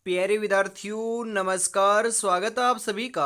प्यारे विद्यार्थियों नमस्कार। स्वागत है आप सभी का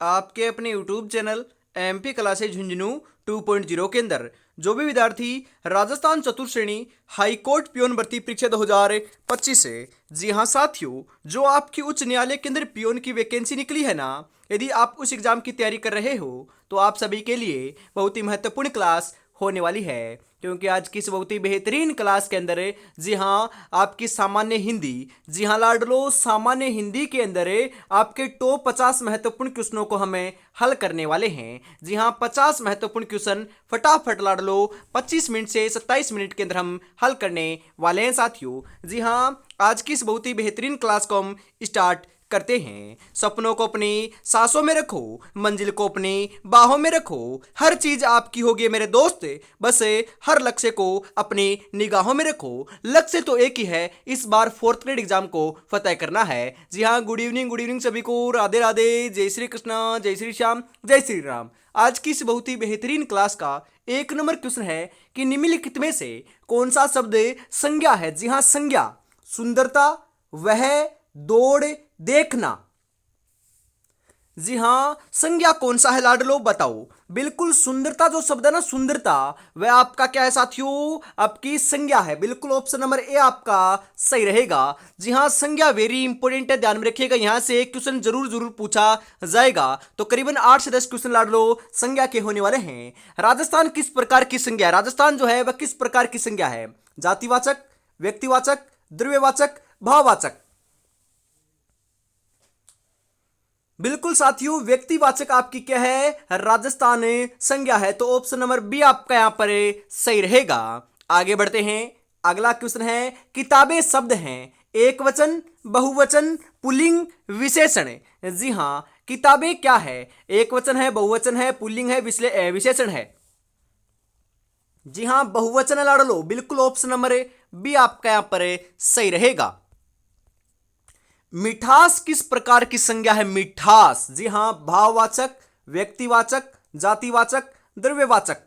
आपके अपने YouTube channel MP classes Jhunjhunu 2.0 के अंदर। जो भी विद्यार्थी राजस्थान चतुर्थ श्रेणी हाईकोर्ट पियोन भर्ती परीक्षा 2025 है, जी हाँ साथियों, जो आपकी उच्च न्यायालय के अंदर पियोन की वैकेंसी निकली है ना, यदि आप उस एग्जाम की तैयारी कर रहे हो तो आप सभी के लिए बहुत ही महत्वपूर्ण क्लास होने वाली है। क्योंकि आज की इस बहुत ही बेहतरीन क्लास के अंदर जी हाँ आपकी सामान्य हिंदी, जी हाँ लाडलो, सामान्य हिंदी के अंदर आपके टॉप 50 महत्वपूर्ण क्वेश्चनों को हमें हल करने वाले हैं। जी हाँ 50 महत्वपूर्ण क्वेश्चन फटाफट लाडलो 25 मिनट से 27 मिनट के अंदर हम हल करने वाले हैं साथियों। जी हाँ आज की इस बहुत ही बेहतरीन क्लास को हम स्टार्ट करते हैं। सपनों को अपनी सांसों में रखो, मंजिल को अपनी बाहों में रखो, हर चीज आपकी होगी मेरे दोस्त, बस हर लक्ष्य को अपनी निगाहों में रखो। लक्ष्य तो एक ही है, इस बार फोर्थ ग्रेड एग्जाम को फतेह करना है। जी हाँ गुड इवनिंग सभी को, राधे राधे, जय श्री कृष्णा, जय श्री श्याम, जय श्री राम। आज की इस बहुत ही बेहतरीन क्लास का एक नंबर क्वेश्चन है कि निम्नलिखित में से कौन सा शब्द संज्ञा है। जी हाँ संज्ञा, सुंदरता, वह, दौड़, देखना। जी हां संज्ञा कौन सा है लाडलो बताओ। बिल्कुल सुंदरता जो शब्द है ना, सुंदरता, वह आपका क्या है साथियों, आपकी संज्ञा है। बिल्कुल ऑप्शन नंबर ए आपका सही रहेगा। जी हां संज्ञा वेरी इंपॉर्टेंट है, ध्यान में रखिएगा, यहां से एक क्वेश्चन जरूर जरूर पूछा जाएगा। तो करीबन 8 से 10 क्वेश्चन लाडलो संज्ञा के होने वाले हैं। राजस्थान किस प्रकार की संज्ञा है, राजस्थान जो है वह किस प्रकार की संज्ञा है। जातिवाचक, व्यक्तिवाचक, द्रव्यवाचक, भाववाचक। बिल्कुल साथियों व्यक्तिवाचक आपकी क्या है, राजस्थान संज्ञा है। तो ऑप्शन नंबर बी आपका यहां पर सही रहेगा। आगे बढ़ते हैं, अगला क्वेश्चन है किताबें शब्द हैं, एक वचन, बहुवचन, पुल्लिंग, विशेषण। जी हां किताबें क्या है, एक वचन है, बहुवचन है, पुल्लिंग है, विशेषण है। जी हां बहुवचन है लाडलो, बिल्कुल ऑप्शन नंबर बी आपका यहां पर सही रहेगा। मिठास किस प्रकार की संज्ञा है, मिठास। जी हां भाववाचक, व्यक्तिवाचक, जातिवाचक, द्रव्यवाचक।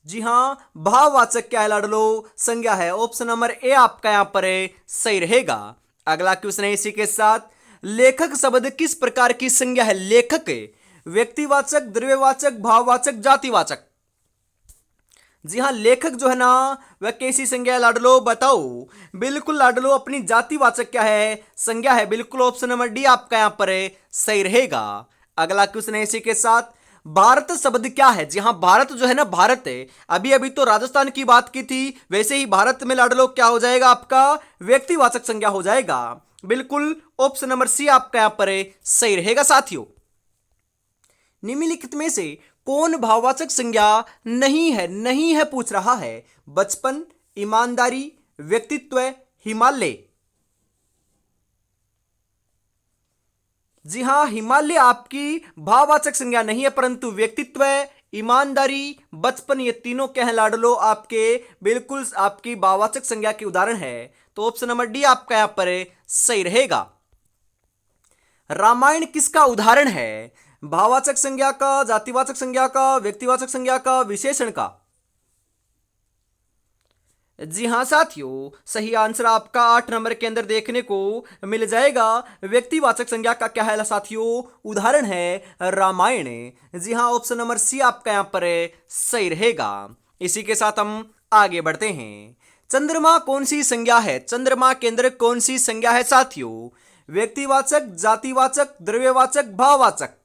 जी हां भाववाचक क्या है लाडलो, संज्ञा है। ऑप्शन नंबर ए आपका यहां पर सही रहेगा। अगला क्वेश्चन है इसी के साथ, लेखक शब्द किस प्रकार की संज्ञा है, लेखक व्यक्तिवाचक, द्रव्यवाचक, भाववाचक, जातिवाचक। जी हाँ लेखक जो है ना वह कैसी संज्ञा है लाडलो बताओ। बिल्कुल लाडलो अपनी जातिवाचक क्या है, संज्ञा है। बिल्कुल ऑप्शन नंबर डी आपका यहां पर सही रहेगा। अगला क्वेश्चन है इसी के साथ, भारत शब्द क्या है। जी हाँ भारत जो है ना, भारत है, अभी अभी तो राजस्थान की बात की थी, वैसे ही भारत में लाडलो क्या हो जाएगा आपका, व्यक्तिवाचक संज्ञा हो जाएगा। बिल्कुल ऑप्शन नंबर सी आपका यहां पर सही रहेगा साथियों। निम्नलिखित में से कौन भाववाचक संज्ञा नहीं है, नहीं है पूछ रहा है। बचपन, ईमानदारी, व्यक्तित्व, हिमालय। जी हां हिमालय आपकी भाववाचक संज्ञा नहीं है, परंतु व्यक्तित्व, ईमानदारी, बचपन, ये तीनों क्या है लाडलो आपके बिल्कुल आपकी भाववाचक संज्ञा के उदाहरण है। तो ऑप्शन नंबर डी आपका यहां पर सही रहेगा। रामायण किसका उदाहरण है, भाववाचक संज्ञा का, जातिवाचक संज्ञा का, व्यक्तिवाचक संज्ञा का, विशेषण का। जी हां साथियों सही आंसर आपका 8 नंबर के अंदर देखने को मिल जाएगा। व्यक्तिवाचक संज्ञा का क्या है साथियों, उदाहरण है रामायण। जी हां ऑप्शन नंबर सी आपका यहां पर सही रहेगा। इसी के साथ हम आगे बढ़ते हैं, चंद्रमा कौन सी संज्ञा है, चंद्रमा के अंदर कौन सी संज्ञा है साथियों। व्यक्तिवाचक, जातिवाचक, द्रव्यवाचक, भाववाचक।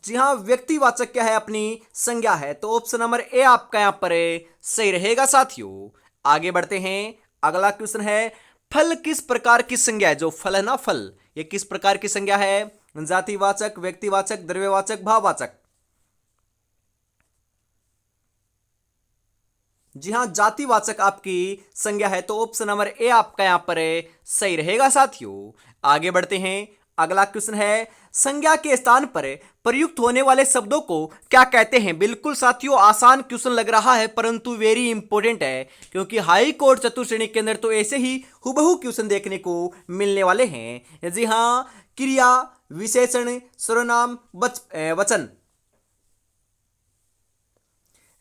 जी हाँ व्यक्तिवाचक क्या है, अपनी संज्ञा है। तो ऑप्शन नंबर ए आपका यहां पर सही रहेगा साथियों। आगे बढ़ते हैं, अगला क्वेश्चन है फल किस प्रकार की संज्ञा है, जो फल है ना फल, ये किस प्रकार की संज्ञा है, जातिवाचक, व्यक्तिवाचक, द्रव्यवाचक, भाववाचक। जी हाँ जातिवाचक आपकी संज्ञा है। तो ऑप्शन नंबर ए आपका यहां पर सही रहेगा साथियों। आगे बढ़ते हैं, अगला क्वेश्चन है संज्ञा के स्थान पर प्रयुक्त होने वाले शब्दों को क्या कहते हैं। बिल्कुल साथियों आसान क्वेश्चन लग रहा है, परंतु वेरी इंपॉर्टेंट है, क्योंकि हाई कोर्ट चतुर्थ श्रेणी के अंदर तो ऐसे ही हुबहू क्वेश्चन देखने को मिलने वाले हैं। जी हाँ क्रिया, विशेषण, सर्वनाम, वचन।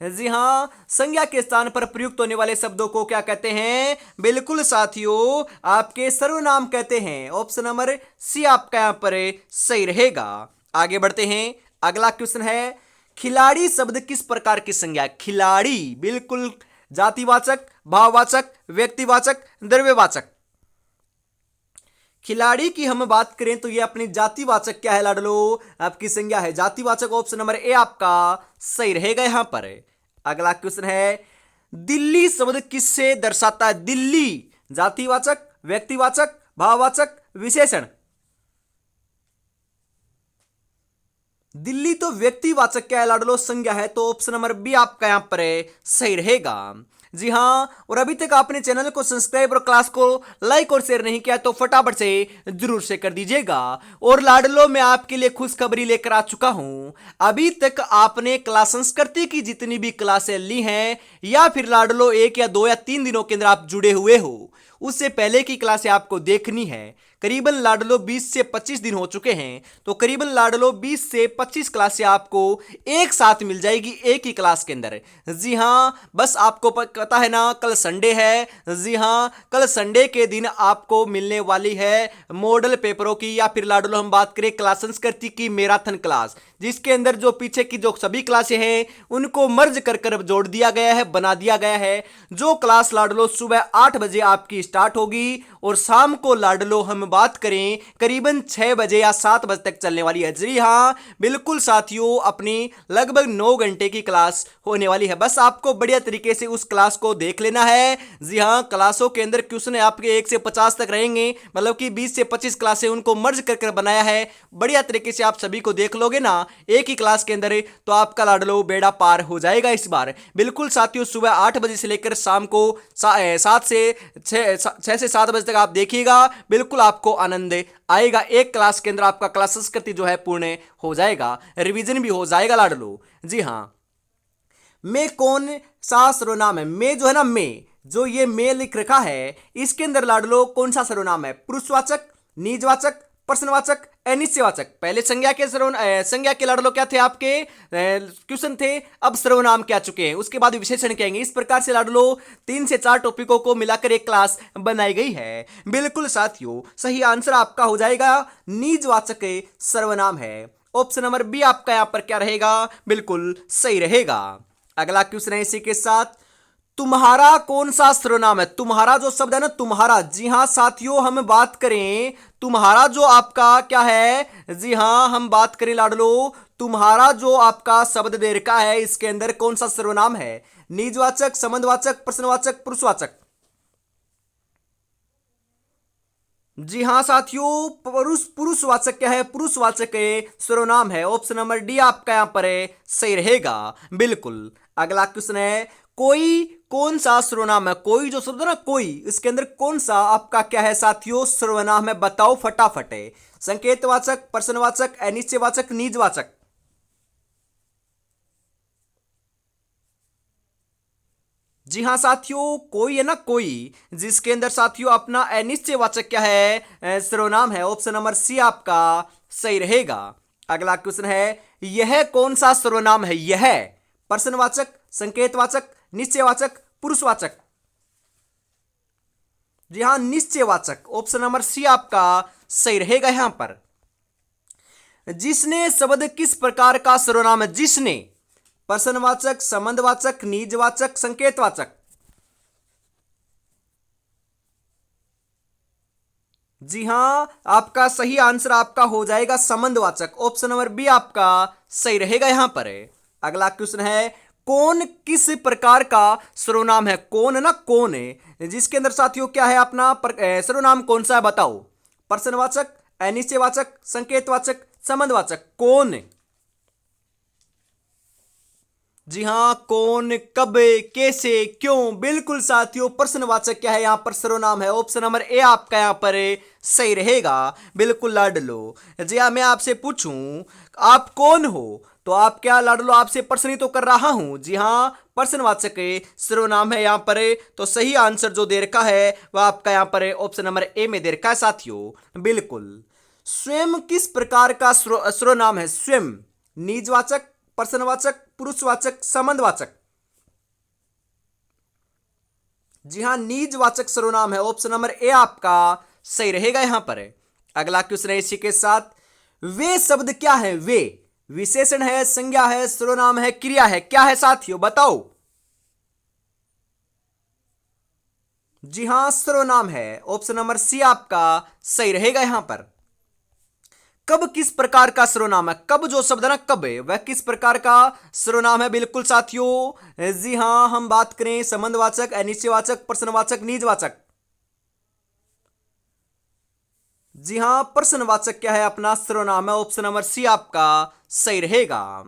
जी हाँ, संज्ञा के स्थान पर प्रयुक्त होने वाले शब्दों को क्या कहते हैं? बिल्कुल साथियों, आपके सर्वनाम कहते हैं। ऑप्शन नंबर सी आपका यहाँ पर सही रहेगा। आगे बढ़ते हैं। अगला क्वेश्चन है, खिलाड़ी शब्द किस प्रकार की संज्ञा है? खिलाड़ी बिल्कुल जातिवाचक, भाववाचक, व्यक्तिवाचक, द्रव्यवाचक। खिलाड़ी की हम बात करें तो ये अपनी जातिवाचक क्या है लाडलो? आपकी संज्ञा है जातिवाचक। ऑप्शन नंबर ए आपका सही रहेगा यहां पर। अगला क्वेश्चन है, दिल्ली शब्द किससे दर्शाता है? दिल्ली जातिवाचक, व्यक्तिवाचक, भाववाचक, विशेषण। दिल्ली तो व्यक्तिवाचक क्या है लाडलो? संज्ञा है। तो ऑप्शन नंबर बी आपका यहां पर सही रहेगा। जी हाँ, और अभी तक आपने चैनल को सब्सक्राइब और क्लास को लाइक और शेयर नहीं किया तो फटाफट से जरूर से कर दीजिएगा। और लाडलो मैं आपके लिए खुशखबरी लेकर आ चुका हूं। अभी तक आपने क्लास संस्कृति की जितनी भी क्लासें ली हैं, या फिर लाडलो 1 या 2 या 3 दिनों के अंदर आप जुड़े हुए हो, उससे पहले की क्लासें आपको देखनी है। करीबन लाडलो 20 से 25 दिन हो चुके हैं, तो करीबन लाडलो 20 से 25 क्लासें आपको एक साथ मिल जाएगी एक ही क्लास के अंदर। जी हाँ, बस आपको पता है ना, कल संडे है। जी हाँ, कल संडे के दिन आपको मिलने वाली है मॉडल पेपरों की, या फिर लाडलो हम बात करें क्लास संस्कृति की मैराथन क्लास, जिसके अंदर जो पीछे की जो सभी क्लासें हैं उनको मर्ज कर जोड़ दिया गया है, बना दिया गया है। जो क्लास लाडलो सुबह 8 बजे आपकी स्टार्ट होगी और शाम को लाडलो हम बात करें करीबन 6 बजे या 7 बजे तक चलने वाली है। जी हाँ बिल्कुल साथियों, अपनी लगभग 9 घंटे की क्लास होने वाली है। बस आपको बढ़िया तरीके से उस क्लास को देख लेना है। जी हाँ, क्लासों के अंदर क्वेश्चन आपके 1 से 50 तक रहेंगे, मतलब कि 20 से 25 क्लासें उनको मर्ज कर बनाया है। बढ़िया तरीके से आप सभी को देख लोगे ना एक ही क्लास के अंदर, तो आपका लाडलो बेड़ा पार हो जाएगा इस बार। बिल्कुल साथियों, सुबह 8 बजे से लेकर शाम को 7 से 6 से 7 बजे तक आप देखिएगा, बिल्कुल आपको आनंद आएगा। एक क्लास के अंदर आपका क्लास संस्कृति जो है पूर्ण हो जाएगा, रिवीजन भी हो जाएगा लाडलो। जी हाँ, मैं कौन सा सर्वनाम है? मैं जो है ना, मैं जो ये मैं लिख रखा है, इसके अंदर लाडलो कौन सा सर्वनाम है? पुरुषवाचक, निजवाचक, प्रश्नवाचक, अनिश्चयवाचक। पहले संज्ञा के संज्ञा के लाडलो क्या थे आपके? क्वेश्चन थे। अब सर्वनाम क्या चुके हैं, उसके बाद विशेषण कहेंगे। इस प्रकार से लाडलो 3 से 4 टॉपिकों को मिलाकर एक क्लास बनाई गई है। बिल्कुल साथियों, सही आंसर आपका हो जाएगा निजवाचक सर्वनाम है। ऑप्शन नंबर बी आपका यहां पर क्या रहेगा? बिल्कुल सही रहेगा। अगला क्वेश्चन है इसी के साथ, तुम्हारा कौन सा सर्वनाम है? तुम्हारा जो शब्द है ना, तुम्हारा। जी हां साथियों, हम बात करें तुम्हारा जो आपका क्या है? जी हां, हम बात करें लाडलो, तुम्हारा जो आपका शब्द दे रखा है, इसके अंदर कौन सा सर्वनाम है? निजवाचक, संबंधवाचक, प्रश्नवाचक, पुरुषवाचक। जी हां साथियों, पुरुषवाचक क्या है? पुरुषवाचक सर्वनाम है। ऑप्शन नंबर डी आपका यहां पर सही रहेगा। बिल्कुल। अगला क्वेश्चन है, कोई कौन सा सर्वनाम है? कोई जो शब्द है ना, कोई, इसके अंदर कौन सा आपका क्या है साथियों? सर्वनाम है, बताओ फटाफट। संकेतवाचक, प्रश्नवाचक, अनिश्चयवाचक, निजवाचक। जी हाँ साथियों, कोई है ना, कोई, जिसके अंदर साथियों अपना अनिश्चयवाचक क्या है? सर्वनाम है। ऑप्शन नंबर सी आपका सही रहेगा। अगला क्वेश्चन है, यह कौन सा सर्वनाम है? यह प्रश्नवाचक, संकेतवाचक, निश्चयवाचक, पुरुषवाचक। जी हाँ, निश्चयवाचक। ऑप्शन नंबर सी आपका सही रहेगा यहां पर। जिसने शब्द किस प्रकार का सर्वनाम है? जिसने प्रश्नवाचक, संबंधवाचक, निजवाचक, संकेतवाचक। जी हां, आपका सही आंसर आपका हो जाएगा संबंधवाचक। ऑप्शन नंबर बी आपका सही रहेगा यहां पर। अगला क्वेश्चन है, कौन किस प्रकार का सर्वनाम है? कौन है ना, कौन है, जिसके अंदर साथियों क्या है अपना सर्वनाम कौन सा है? बताओ। प्रश्नवाचक, अनिश्चयवाचक, संकेतवाचक, संबंधवाचक। कौन? जी हां, कौन, कब, कैसे, क्यों। बिल्कुल साथियों, प्रश्नवाचक क्या है यहां पर? सर्वनाम है। ऑप्शन नंबर ए आपका यहां पर सही रहेगा। बिल्कुल लाडलो। जी हां, मैं आपसे पूछूं आप कौन हो, तो आप क्या लाडलो, आपसे प्रश्न ही तो कर रहा हूं। जी हां, प्रश्नवाचक सर्वनाम है यहां पर। तो सही आंसर जो दे रखा है वह आपका यहां पर ऑप्शन नंबर ए में दे रखा है साथियों। बिल्कुल। स्वयं किस प्रकार का सर्वनाम है? स्वयं निजवाचक, प्रश्नवाचक, पुरुषवाचक, संबंधवाचक। जी हाँ, निजवाचक सर्वनाम है। ऑप्शन नंबर ए आपका सही रहेगा यहां पर। अगला क्वेश्चन है इसी के साथ, वे शब्द क्या है? वे विशेषण है, संज्ञा है, सर्वनाम है, क्रिया है, क्या है साथियों बताओ? जी हां, सर्वनाम है। ऑप्शन नंबर सी आपका सही रहेगा यहां पर। कब किस प्रकार का सर्वनाम है? कब जो शब्द है ना, कब है वह किस प्रकार का सर्वनाम है? बिल्कुल साथियों, जी हां, हम बात करें संबंधवाचक, अनिश्चयवाचक, प्रश्नवाचक, निजवाचक। जी हां, प्रश्नवाचक क्या है? अपना सर्वनाम है। ऑप्शन नंबर सी आपका सही रहेगा।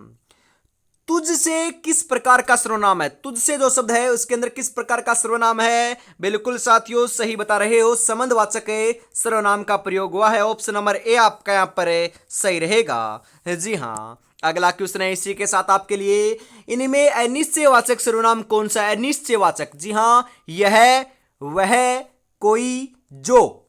तुझसे किस प्रकार का सर्वनाम है? तुझसे जो शब्द है उसके अंदर किस प्रकार का सर्वनाम है? बिल्कुल साथियों, सही बता रहे हो, संबंधवाचक सर्वनाम का प्रयोग हुआ है। ऑप्शन नंबर ए आपका यहां पर सही रहेगा। जी हाँ, अगला क्वेश्चन है इसी के साथ आपके लिए, इनमें अनिश्चयवाचक सर्वनाम कौन सा है? अनिश्चयवाचक, जी हाँ, यह, वह, कोई, जो।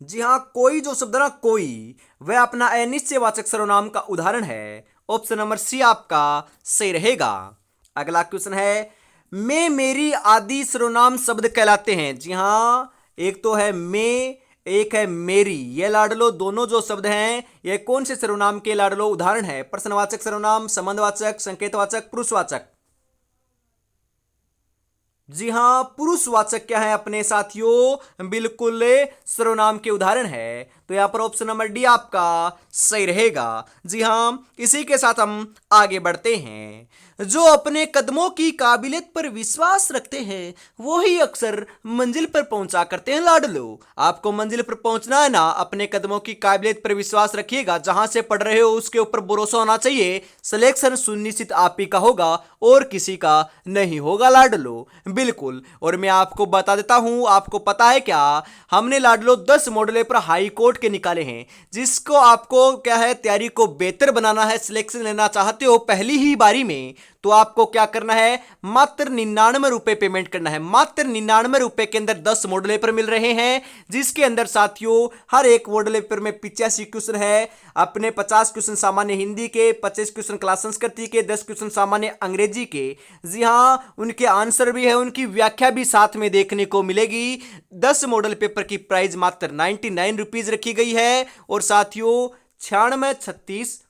जी हाँ, कोई जो शब्द है ना, कोई, वह अपना अनिश्चयवाचक सर्वनाम का उदाहरण है। ऑप्शन नंबर सी आपका सही रहेगा। अगला क्वेश्चन है, मैं, मेरी आदि सर्वनाम शब्द कहलाते हैं। जी हाँ, एक तो है मैं, एक है मेरी। ये लाडलो दोनों जो शब्द हैं ये कौन से सर्वनाम के लाडलो उदाहरण है? प्रश्नवाचक सर्वनाम, संबंधवाचक, संकेतवाचक, पुरुषवाचक। जी हां, पुरुषवाचक क्या है अपने साथियों? बिल्कुल सर्वनाम के उदाहरण है। तो यहां पर ऑप्शन नंबर डी आपका सही रहेगा। जी हां, इसी के साथ हम आगे बढ़ते हैं। जो अपने कदमों की काबिलियत पर विश्वास रखते हैं वो ही अक्सर मंजिल पर पहुंचा करते हैं लाडलो। आपको मंजिल पर पहुंचना है ना, अपने कदमों की काबिलियत पर विश्वास रखिएगा। जहां से पढ़ रहे हो उसके ऊपर भरोसा होना चाहिए। सिलेक्शन सुनिश्चित आप ही का होगा और किसी का नहीं होगा लाडलो। बिल्कुल। और मैं आपको बता देता हूं, आपको पता है क्या, हमने लाडलो 10 मॉडल पेपर हाई कोर्ट के निकाले हैं। जिसको आपको क्या है, तैयारी को बेहतर बनाना है, सिलेक्शन लेना चाहते हो पहली ही बारी में, तो आपको क्या करना है, मात्र 99 रुपए पेमेंट करना है। मात्र 99 रुपए के अंदर 10 मॉडल पेपर मिल रहे हैं, जिसके अंदर साथियों हर एक मॉडल पेपर में 85 क्वेश्चन है। अपने 50 क्वेश्चन सामान्य हिंदी के, 25 क्वेश्चन क्लास संस्कृति के, 10 क्वेश्चन सामान्य अंग्रेजी के। जी हाँ, उनके आंसर भी है, उनकी व्याख्या भी साथ में देखने को मिलेगी। 10 मॉडल पेपर की प्राइस मात्र 99 रुपीज रखी गई है। और साथियों 96 36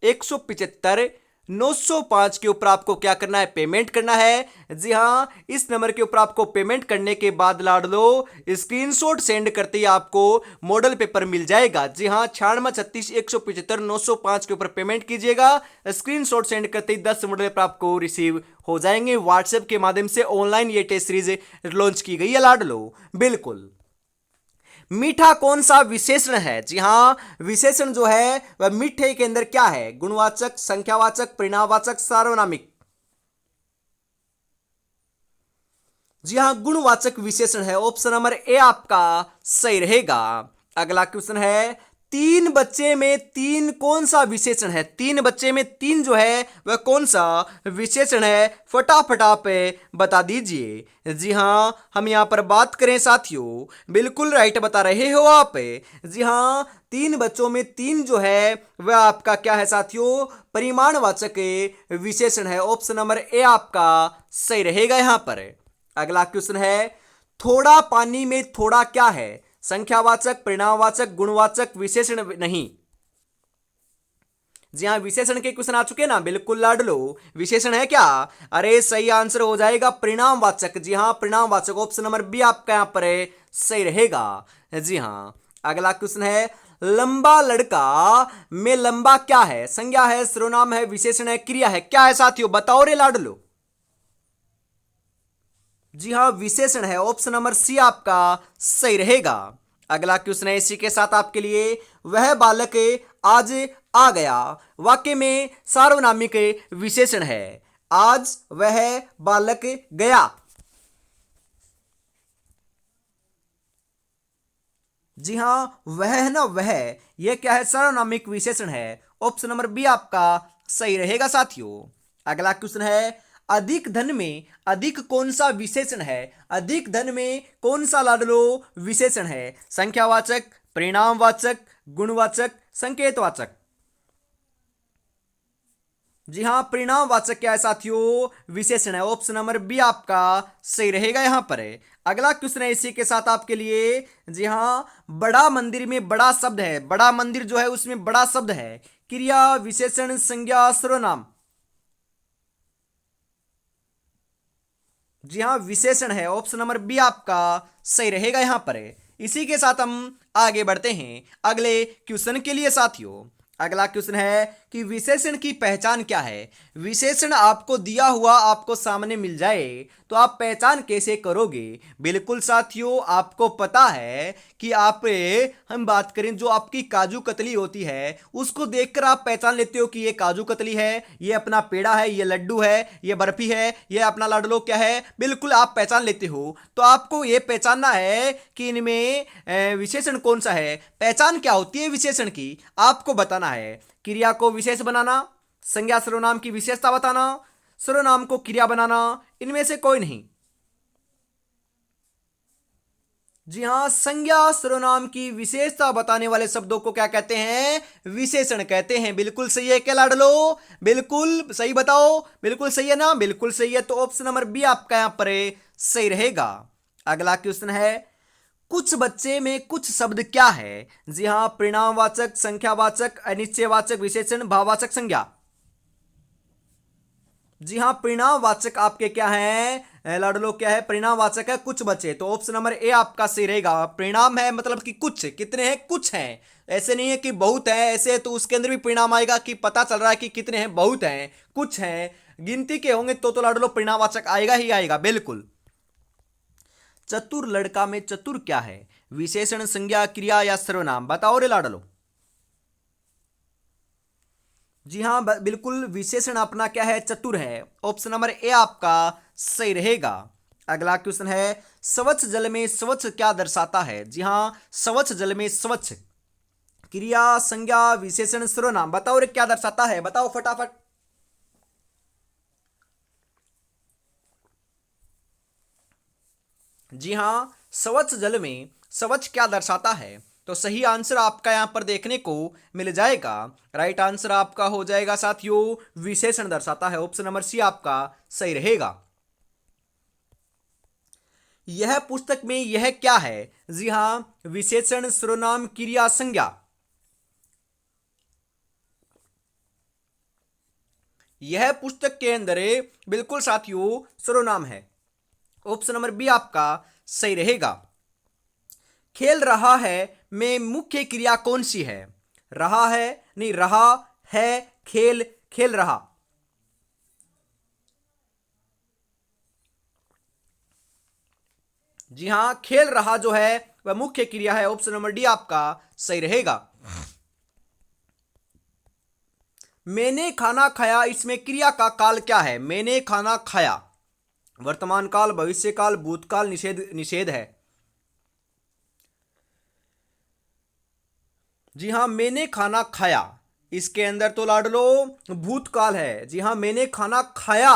175 905 के ऊपर आपको क्या करना है, पेमेंट करना है। जी हाँ, इस नंबर के ऊपर आपको पेमेंट करने के बाद लाडलो स्क्रीनशॉट सेंड करते ही आपको मॉडल पेपर मिल जाएगा। जी हाँ, 96 36 175 905 के ऊपर पेमेंट कीजिएगा। स्क्रीनशॉट सेंड करते ही 10 मॉडल पेपर आपको रिसीव हो जाएंगे। व्हाट्सएप के माध्यम से ऑनलाइन ये टेस्ट सीरीज लॉन्च की गई है लाडलो। बिल्कुल। मीठा कौन सा विशेषण है? जी हां, विशेषण जो है वह मीठे के अंदर क्या है? गुणवाचक, संख्यावाचक, परिणामवाचक, सार्वनामिक। जी हां, गुणवाचक विशेषण है। ऑप्शन नंबर ए आपका सही रहेगा। अगला क्वेश्चन है, तीन बच्चे में तीन कौन सा विशेषण है? तीन बच्चे में तीन जो है वह कौन सा विशेषण है? फटाफट आप बता दीजिए। जी हां, हम यहां पर बात करें साथियों, बिल्कुल राइट बता रहे हो आप। जी हां, तीन बच्चों में तीन जो है वह आपका क्या है साथियों? परिमाणवाचक विशेषण है। ऑप्शन नंबर ए आपका सही रहेगा यहां पर। अगला क्वेश्चन है, थोड़ा पानी में थोड़ा क्या है? संख्यावाचक, परिणामवाचक, गुणवाचक, विशेषण नहीं। जी हाँ, विशेषण के क्वेश्चन आ चुके ना, बिल्कुल लाडलो। विशेषण है क्या? अरे सही आंसर हो जाएगा परिणामवाचक। जी हाँ, परिणामवाचक। ऑप्शन नंबर बी आपका यहां पर सही रहेगा। जी हाँ, अगला क्वेश्चन है, लंबा लड़का में लंबा क्या है? संज्ञा है, सर्वनाम है, विशेषण है, क्रिया है, क्या है साथियों बताओ रे लाडलो। जी हाँ, विशेषण है। ऑप्शन नंबर सी आपका सही रहेगा। अगला क्वेश्चन है इसी के साथ आपके लिए, वह बालक आज आ गया वाक्य में सार्वनामिक विशेषण है। आज वह बालक गया। जी हाँ, वह है ना, वह, यह क्या है? सार्वनामिक विशेषण है। ऑप्शन नंबर बी आपका सही रहेगा साथियों। अगला क्वेश्चन है, अधिक धन में अधिक कौन सा विशेषण है? अधिक धन में कौन सा लाडलो विशेषण है? संख्यावाचक, परिणामवाचक, गुणवाचक, संकेतवाचक। जी हाँ, परिणामवाचक क्या है साथियों? विशेषण है। ऑप्शन नंबर बी आपका सही रहेगा यहाँ पर है। अगला क्वेश्चन है इसी के साथ आपके लिए। जी हाँ, बड़ा मंदिर में बड़ा शब्द है। बड़ा मंदिर जो है उसमें बड़ा शब्द है। क्रिया, विशेषण, संज्ञा, सर्वनाम। जी हाँ, विशेषण है। ऑप्शन नंबर बी आपका सही रहेगा यहाँ पर है। इसी के साथ हम आगे बढ़ते हैं अगले क्वेश्चन के लिए साथियों। अगला क्वेश्चन है कि विशेषण की पहचान क्या है? विशेषण आपको दिया हुआ आपको सामने मिल जाए तो आप पहचान कैसे करोगे? बिल्कुल साथियों, आपको पता है कि हम बात करें जो आपकी काजू कतली होती है उसको देखकर आप पहचान लेते हो कि ये काजू कतली है, ये अपना पेड़ा है, ये लड्डू है, ये बर्फी है, ये अपना लाडलो क्या है, बिल्कुल आप पहचान लेते हो। तो आपको ये पहचानना है कि इनमें विशेषण कौन सा है। पहचान क्या होती है विशेषण की, आपको बताना है। क्रिया को विशेष बनाना, संज्ञा सर्वनाम की विशेषता बताना, सर्वनाम को क्रिया बनाना, इनमें से कोई नहीं। जी हाँ, संज्ञा सर्वनाम की विशेषता बताने वाले शब्दों को क्या कहते हैं? विशेषण कहते हैं। बिल्कुल सही है क्या लाडलो? बिल्कुल सही बताओ। बिल्कुल सही है ना? बिल्कुल सही है। तो ऑप्शन नंबर बी आपका यहां पर सही रहेगा। अगला क्वेश्चन है, कुछ बच्चे में कुछ शब्द क्या है? जी हाँ, परिणामवाचक, संख्यावाचक, अनिश्चयवाचक, विशेषण, भाववाचक, संज्ञा। जी हाँ, परिणामवाचक आपके क्या है लाडलो? क्या है? परिणामवाचक है कुछ बचे। तो ऑप्शन नंबर ए आपका सही रहेगा। परिणाम है मतलब कि कुछ, कितने हैं? कुछ हैं। ऐसे नहीं है कि बहुत है, ऐसे तो उसके अंदर भी परिणाम आएगा कि पता चल रहा है कि कितने हैं, बहुत हैं, कुछ हैं, गिनती के होंगे तो लाडलो परिणामवाचक आएगा ही आएगा। बिल्कुल। चतुर लड़का में चतुर क्या है? विशेषण, संज्ञा, क्रिया या सर्वनाम? बताओ रे लाडलो। जी हाँ, बिल्कुल विशेषण अपना क्या है? चतुर है। ऑप्शन नंबर ए आपका सही रहेगा। अगला क्वेश्चन है, स्वच्छ जल में स्वच्छ क्या दर्शाता है? जी हाँ, स्वच्छ जल में स्वच्छ क्रिया, संज्ञा, विशेषण, सर्वनाम। बताओ रे क्या दर्शाता है? बताओ फटाफट। जी हाँ, स्वच्छ जल में स्वच्छ क्या दर्शाता है? तो सही आंसर आपका यहां पर देखने को मिल जाएगा। राइट आंसर आपका हो जाएगा साथियों, विशेषण दर्शाता है। ऑप्शन नंबर सी आपका सही रहेगा। यह पुस्तक में यह क्या है? जी हाँ, विशेषण, सर्वनाम, क्रिया, संज्ञा। यह पुस्तक के अंदर बिल्कुल साथियों सर्वनाम है। ऑप्शन नंबर बी आपका सही रहेगा। खेल रहा है में मुख्य क्रिया कौन सी है? रहा है, नहीं रहा है, खेल, खेल रहा। जी हाँ, खेल रहा जो है वह मुख्य क्रिया है। ऑप्शन नंबर डी आपका सही रहेगा। मैंने खाना खाया, इसमें क्रिया का काल क्या है? मैंने खाना खाया वर्तमान काल, भविष्य काल, भूतकाल, निषेध, निषेध है। जी हाँ, मैंने खाना खाया, इसके अंदर तो लाडलो भूतकाल है। जी हाँ, मैंने खाना खाया।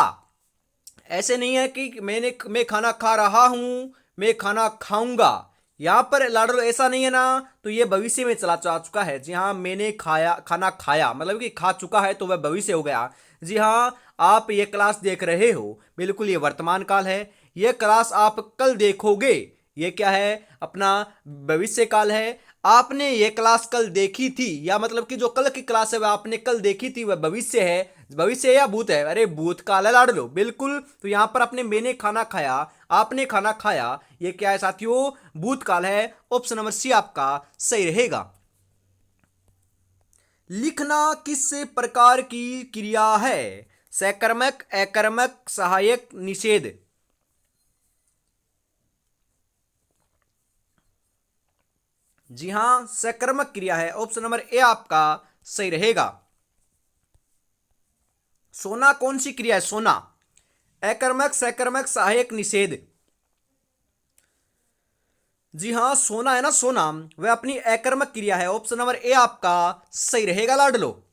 ऐसे नहीं है कि मैं खाना खा रहा हूं, मैं खाना खाऊंगा। यहां पर लाडलो ऐसा नहीं है ना, तो ये भविष्य में चला जा चुका है। जी हाँ, मैंने खाया, खाना खाया मतलब कि खा चुका है तो वह भविष्य हो गया। जी हाँ, आप ये क्लास देख रहे हो, बिल्कुल ये वर्तमान काल है। ये क्लास आप कल देखोगे, ये क्या है? अपना भविष्य काल है। आपने ये क्लास कल देखी थी, या मतलब कि जो कल की क्लास है वह आपने कल देखी थी, वह भविष्य है। भविष्य या भूत है? अरे भूतकाल है लाड़ लो। बिल्कुल, तो यहां पर आपने मैंने खाना खाया, आपने खाना खाया, ये क्या है साथियों? भूतकाल है। ऑप्शन नंबर सी आपका सही रहेगा। लिखना किस प्रकार की क्रिया है? सकर्मक, अकर्मक, सहायक, निषेध। जी हां, सकर्मक क्रिया है। ऑप्शन नंबर ए आपका सही रहेगा। सोना कौन सी क्रिया है? सोना। अकर्मक, सकर्मक, सहायक, निषेध। जी हाँ, सोना है ना, सोना वह अपनी अकर्मक क्रिया है। ऑप्शन नंबर ए आपका सही रहेगा लाडलो।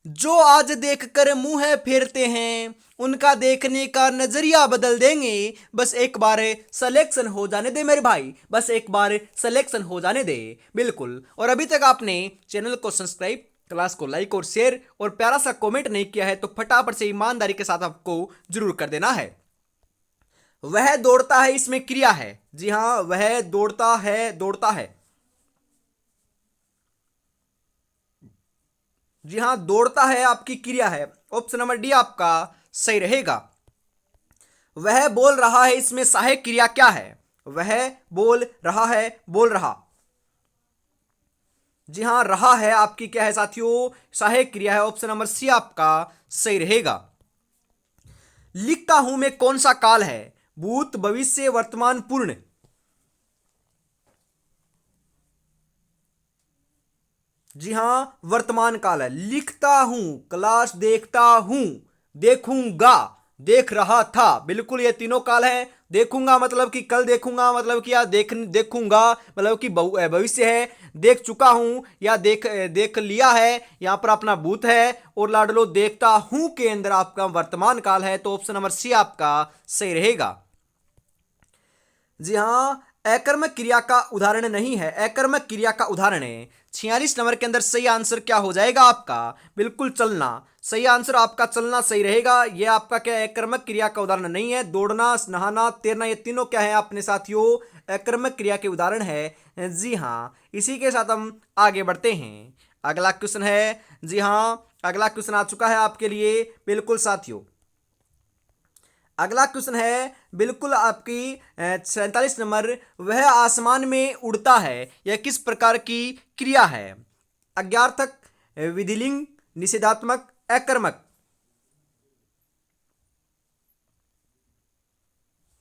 जो आज देखकर मुंह फेरते हैं उनका देखने का नजरिया बदल देंगे। बस एक बार सिलेक्शन हो जाने दे मेरे भाई, बस एक बार सिलेक्शन हो जाने दे। बिल्कुल। और अभी तक आपने चैनल को सब्सक्राइब क्लास को लाइक और शेयर और प्यारा सा कमेंट नहीं किया है तो फटाफट से ईमानदारी के साथ आपको जरूर कर देना है। वह दौड़ता है इसमें क्रिया है। जी हां, वह दौड़ता है, दौड़ता है। जी हां, दौड़ता है आपकी क्रिया है। ऑप्शन नंबर डी आपका सही रहेगा। वह बोल रहा है इसमें सहायक क्रिया क्या है? वह बोल रहा है, बोल रहा। जी हां, रहा है आपकी क्या है साथियों? सहायक क्रिया है। ऑप्शन नंबर सी आपका सही रहेगा। लिखता हूं में कौन सा काल है? भूत, भविष्य, वर्तमान, पूर्ण। जी हां, वर्तमान काल है। लिखता हूं, क्लास देखता हूं, देखूंगा, देख रहा था, बिल्कुल ये तीनों काल है। देखूंगा मतलब कि कल देखूंगा, मतलब कि या देखूंगा मतलब कि भविष्य है। देख चुका हूं या देख लिया है, यहां पर अपना भूत है। और लाडलो देखता हूं के अंदर आपका वर्तमान काल है। तो ऑप्शन नंबर सी आपका सही रहेगा। जी हां, अकर्मक क्रिया का उदाहरण नहीं है। अकर्मक क्रिया का उदाहरण है। 46 नंबर के अंदर सही आंसर क्या हो जाएगा आपका? बिल्कुल चलना। सही आंसर आपका चलना सही रहेगा। यह आपका क्या है? अकर्मक क्रिया का उदाहरण नहीं है। दौड़ना, नहाना, तैरना, ये तीनों क्या है अपने साथियों? अकर्मक क्रिया के उदाहरण है। जी हां, इसी के साथ हम आगे बढ़ते हैं। अगला क्वेश्चन है। जी हां, अगला क्वेश्चन आ चुका है आपके लिए, बिल्कुल साथियों। अगला क्वेश्चन है बिल्कुल आपकी 47 नंबर। वह आसमान में उड़ता है, यह किस प्रकार की क्रिया है? अज्ञार्थक, विधिलिंग, निषेधात्मक, अकर्मक।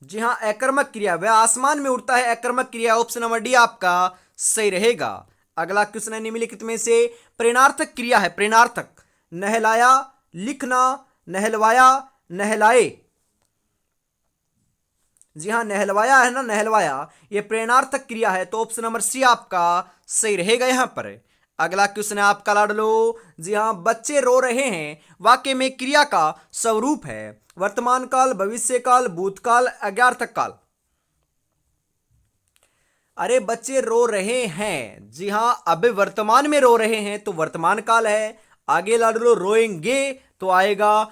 जी हां, अकर्मक क्रिया। वह आसमान में उड़ता है, अकर्मक क्रिया। ऑप्शन नंबर डी आपका सही रहेगा। अगला क्वेश्चन है निम्नलिखित में से प्रेरणार्थक क्रिया है। प्रेरणार्थक, नहलाया, लिखना, नहलवाया, नहलाए। जी हां, नहलवाया है ना, नहलवाया, ये प्रेरणार्थक क्रिया है। तो ऑप्शन नंबर सी आपका सही रहेगा यहां पर। अगला क्वेश्चन है आपका लाडलो। जी हां, बच्चे रो रहे हैं वाक्य में क्रिया का स्वरूप है। वर्तमान काल, भविष्य काल, भूतकाल, अज्ञार्थक काल। अरे बच्चे रो रहे हैं, जी हां, अब वर्तमान में रो रहे हैं तो वर्तमान काल है। आगे लाडलो रोएंगे तो आएगा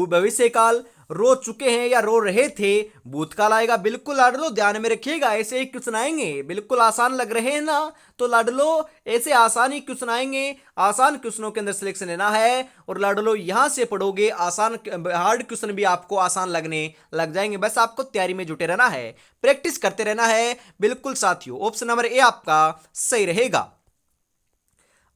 भविष्य काल। रो चुके हैं या रो रहे थे, भूतकाल आएगा। बिल्कुल लाडलो ध्यान में रखिएगा, ऐसे ही क्वेश्चन आएंगे। बिल्कुल आसान लग रहे हैं ना? तो लाडलो ऐसे आसान ही क्वेश्चन आएंगे। आसान क्वेश्चनों के अंदर सिलेक्शन लेना है और लाडलो यहां से पढ़ोगे, आसान हार्ड क्वेश्चन भी आपको आसान लगने लग जाएंगे। बस आपको तैयारी में जुटे रहना है, प्रैक्टिस करते रहना है। बिल्कुल साथियों, ऑप्शन नंबर ए आपका सही रहेगा।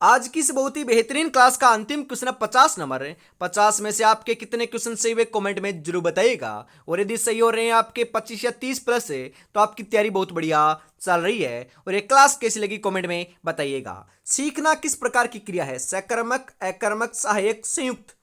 आज की इस बहुत ही बेहतरीन क्लास का अंतिम क्वेश्चन है 50 नंबर। 50 में से आपके कितने क्वेश्चन सही हुए कमेंट में जरूर बताइएगा। और यदि सही हो रहे हैं आपके 25 या 30 प्लस है तो आपकी तैयारी बहुत बढ़िया चल रही है। और ये क्लास कैसी लगी कमेंट में बताइएगा। सीखना किस प्रकार की क्रिया है? सकर्मक, अकर्मक, सहायक, संयुक्त।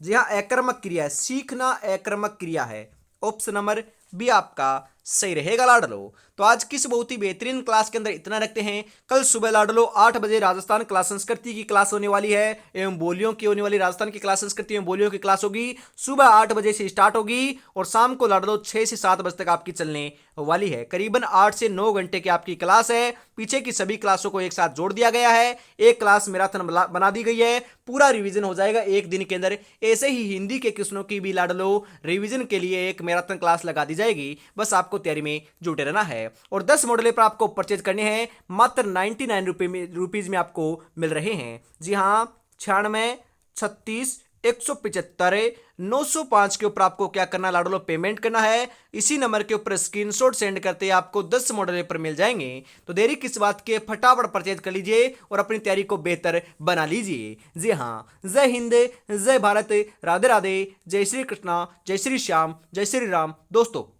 जी हाँ, अकर्मक क्रिया है। सीखना अकर्मक क्रिया है। ऑप्शन नंबर बी आपका सही रहेगा लाडलो। तो आज की इस बहुत ही बेहतरीन क्लास के अंदर इतना रखते हैं। कल सुबह लाडलो 8 बजे राजस्थान क्लास संस्कृति की क्लास होने वाली है एवं बोलियों की होने वाली। राजस्थान की क्लास संस्कृति एवं बोलियों की क्लास होगी, सुबह 8 बजे से स्टार्ट होगी और शाम को लाडलो 6 से 7 बजे तक आपकी चलने वाली है। करीबन 8 से 9 घंटे की आपकी क्लास है। पीछे की सभी क्लासों को एक साथ जोड़ दिया गया है, एक क्लास मैराथन बना दी गई है। पूरा रिवीजन हो जाएगा एक दिन के अंदर। ऐसे ही हिंदी के क्वेश्चनों की भी लाडलो रिवीजन के लिए एक मैराथन क्लास लगा दी जाएगी। बस आपको तैयारी में जुटे रहना है। और 10 मॉडल पेपर आपको परचेज करने हैं, मात्र 99 रुपीज में आपको मिल रहे हैं। जी हाँ, 96 36 175 905 के ऊपर आपको क्या करना है लाडलो? पेमेंट करना है। इसी नंबर के ऊपर स्क्रीनशॉट सेंड करते आपको 10 मॉडल पेपर मिल जाएंगे। तो देरी किस बात के, फटाफट परचेज कर लीजिए और अपनी तैयारी को बेहतर बना लीजिए। जी हाँ, जय हिंद, जय भारत, राधे राधे, जय श्री कृष्णा, जय श्री श्याम, जय श्री राम दोस्तों।